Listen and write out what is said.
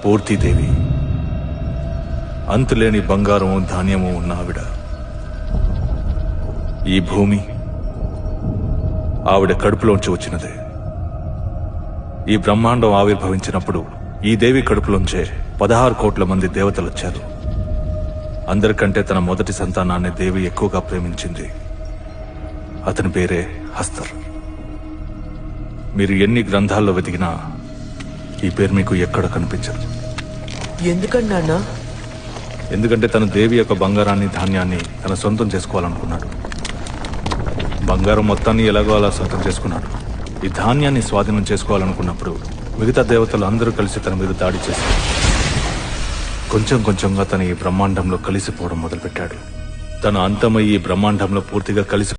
పూర్తిదేవి, అంతులేని బంగారము ధాన్యము ఉన్న ఆవిడ. ఈ భూమి ఆవిడ కడుపులోంచి వచ్చినదే. ఈ బ్రహ్మాండం ఆవిర్భవించినప్పుడు ఈ దేవి కడుపులోంచే 16 కోట్ల మంది దేవతలు వచ్చారు. అందరికంటే తన మొదటి సంతానాన్ని దేవి ఎక్కువగా ప్రేమించింది. అతని పేరే హస్తర్. మీరు ఎన్ని గ్రంథాల్లో వెతికినా ఈ పేరు మీకు ఎక్కడ కనిపించదు. ఎందుకండి నాన్న? ఎందుకంటే తన దేవి యొక్క బంగారాన్ని ధాన్యాన్ని తన సొంతం చేసుకోవాలనుకున్నాడు. బంగారం మొత్తాన్ని ఎలాగో అలా సొంతం చేసుకున్నాడు. ఈ ధాన్యాన్ని స్వాధీనం చేసుకోవాలనుకున్నప్పుడు మిగతా దేవతలు అందరూ కలిసి తన మీద దాడి చేశారు. కొంచెం కొంచెంగా తన ఈ బ్రహ్మాండంలో కలిసిపోవడం మొదలుపెట్టాడు. తన అంతమై ఈ బ్రహ్మాండంలో పూర్తిగా కలిసి